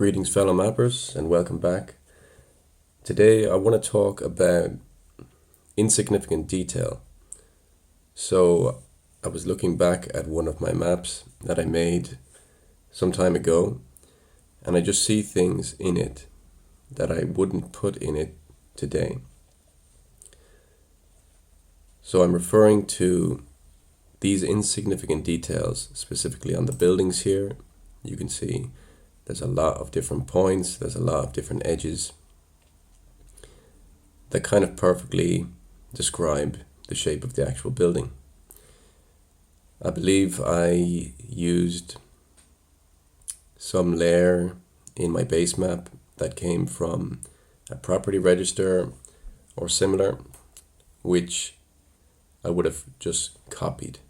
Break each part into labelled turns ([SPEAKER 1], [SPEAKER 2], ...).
[SPEAKER 1] Greetings fellow mappers and welcome back. Today I want to talk about insignificant detail. So I was looking back at one of my maps that I made some time ago, and I just see things in it that I wouldn't put in it today. So I'm referring to these insignificant details, specifically on the buildings here. You can see there's a lot of different points, there's a lot of different edges that kind of perfectly describe the shape of the actual building. I believe I used some layer in my base map that came from a property register or similar, which I would have just copied.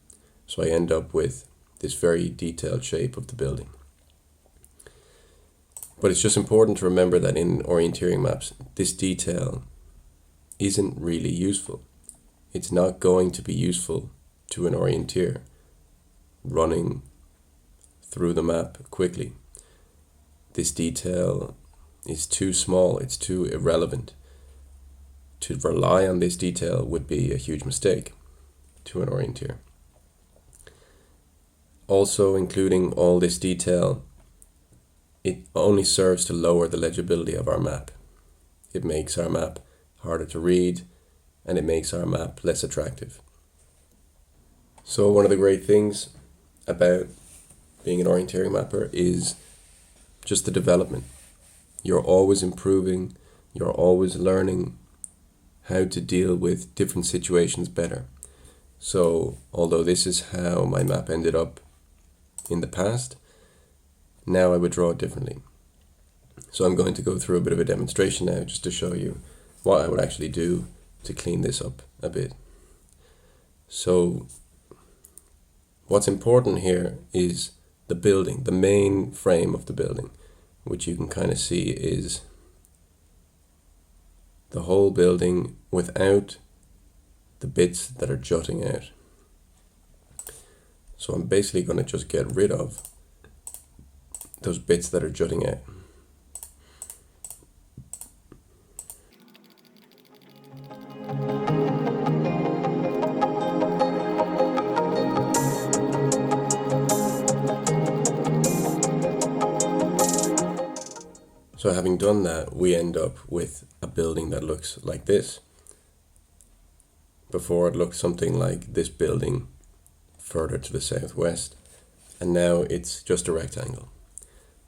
[SPEAKER 1] So I end up with this very detailed shape of the building. But it's just important to remember that in orienteering maps, this detail isn't really useful. It's not going to be useful to an orienteer running through the map quickly. This detail is too small, it's too irrelevant. To rely on this detail would be a huge mistake to an orienteer. Also, including all this detail, it only serves to lower the legibility of our map. It makes our map harder to read, and it makes our map less attractive. So one of the great things about being an orienteering mapper is just the development. You're always improving, you're always learning how to deal with different situations better. So although this is how my map ended up in the past, now I would draw it differently. So I'm going to go through a bit of a demonstration now just to show you what I would actually do to clean this up a bit. So what's important here is the building, the main frame of the building, which you can kind of see is the whole building without the bits that are jutting out. So I'm basically going to just get rid of those bits that are jutting out. So having done that, we end up with a building that looks like this. Before it looked something like this building further to the southwest, and now it's just a rectangle.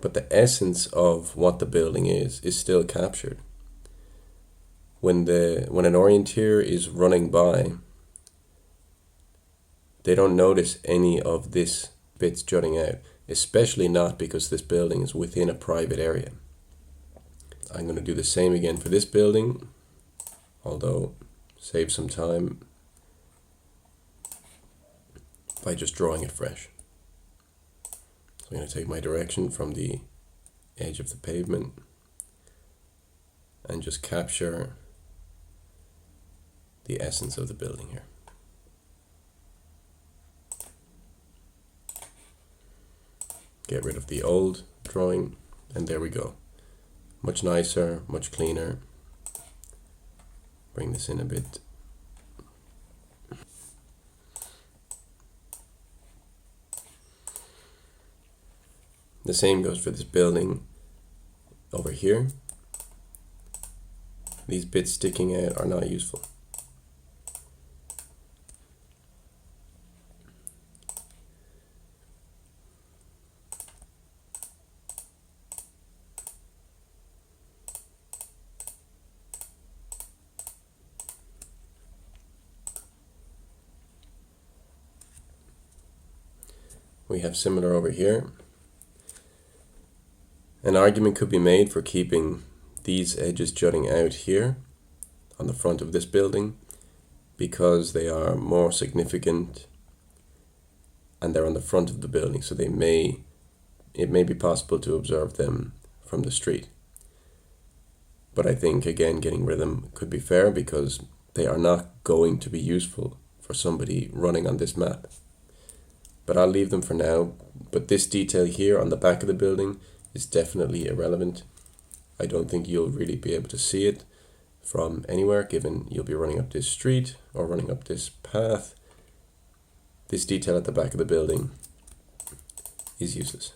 [SPEAKER 1] But the essence of what the building is still captured. When an orienteer is running by, they don't notice any of this bits jutting out, especially not because this building is within a private area. I'm going to do the same again for this building, although save some time by just drawing it fresh. So I'm going to take my direction from the edge of the pavement and just capture the essence of the building here. Get rid of the old drawing, and there we go. Much nicer, much cleaner. Bring this in a bit. The same goes for this building over here. These bits sticking out are not useful. We have similar over here. An argument could be made for keeping these edges jutting out here on the front of this building because they are more significant and they're on the front of the building, so it may be possible to observe them from the street. But I think again getting rid of them could be fair because they are not going to be useful for somebody running on this map. But I'll leave them for now. But this detail here on the back of the building is definitely irrelevant. I don't think you'll really be able to see it from anywhere, given you'll be running up this street or running up this path. This detail at the back of the building is useless.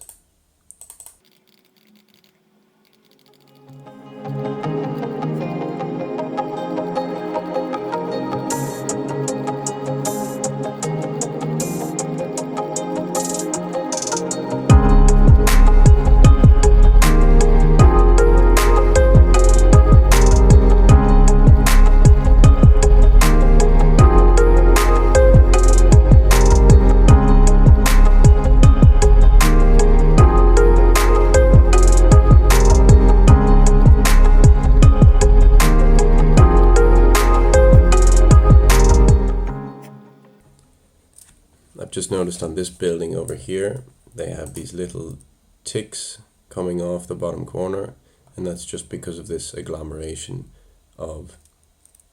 [SPEAKER 1] I've just noticed on this building over here, they have these little ticks coming off the bottom corner, and that's just because of this agglomeration of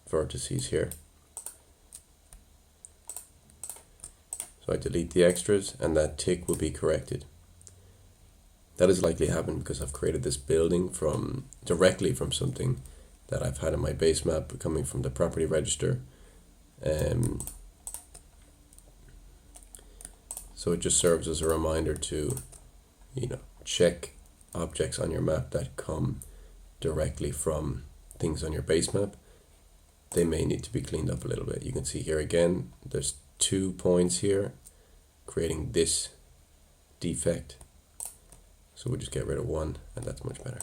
[SPEAKER 1] vertices here. So I delete the extras and that tick will be corrected. That is likely happened because I've created this building directly from something that I've had in my base map coming from the property register. So it just serves as a reminder to, check objects on your map that come directly from things on your base map. They may need to be cleaned up a little bit. You can see here again, there's 2 points here creating this defect. So we'll just get rid of one, and that's much better.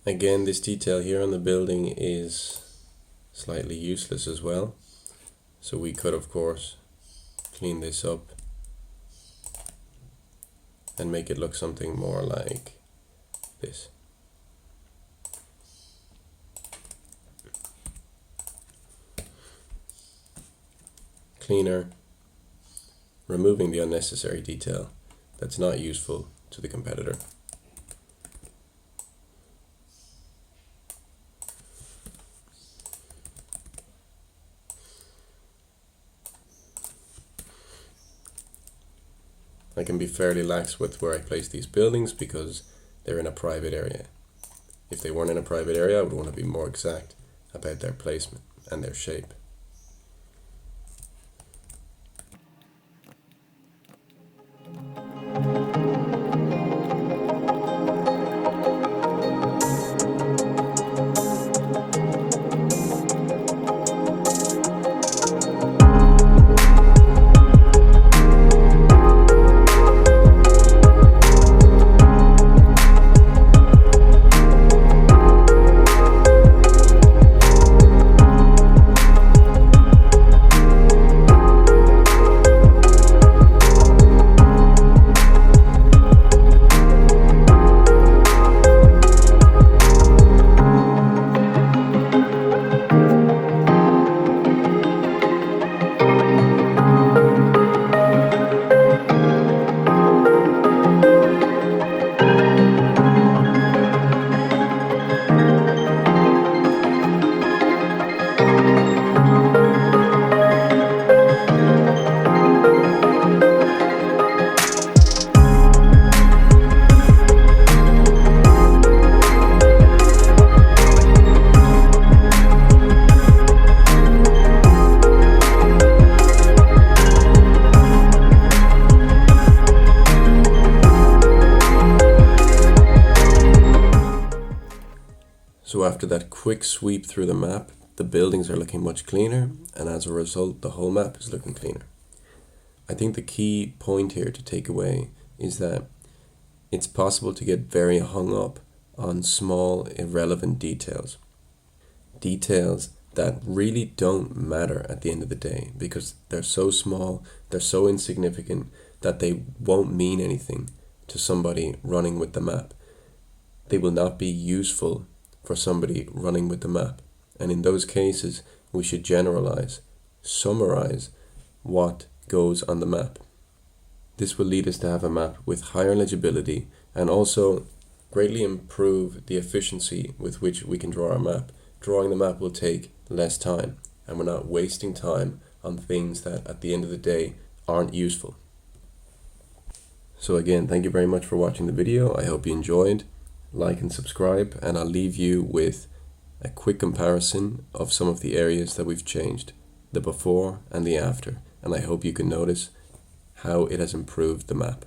[SPEAKER 1] Again, this detail here on the building is slightly useless as well. So we could, of course, clean this up and make it look something more like this. Cleaner, removing the unnecessary detail that's not useful to the competitor. I can be fairly lax with where I place these buildings because they're in a private area. If they weren't in a private area, I would want to be more exact about their placement and their shape. So after that quick sweep through the map, the buildings are looking much cleaner, and as a result, the whole map is looking cleaner. I think the key point here to take away is that it's possible to get very hung up on small, irrelevant details. Details that really don't matter at the end of the day because they're so small, they're so insignificant that they won't mean anything to somebody running with the map. They will not be useful for somebody running with the map. And in those cases, we should generalize, summarize what goes on the map. This will lead us to have a map with higher legibility and also greatly improve the efficiency with which we can draw our map. Drawing the map will take less time, and we're not wasting time on things that at the end of the day aren't useful. So again, thank you very much for watching the video. I hope you enjoyed. Like and subscribe, and I'll leave you with a quick comparison of some of the areas that we've changed, the before and the after, and I hope you can notice how it has improved the map.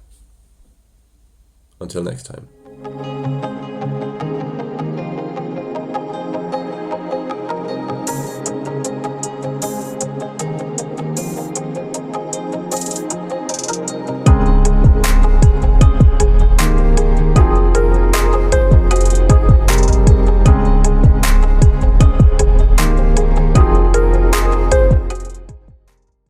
[SPEAKER 1] Until next time.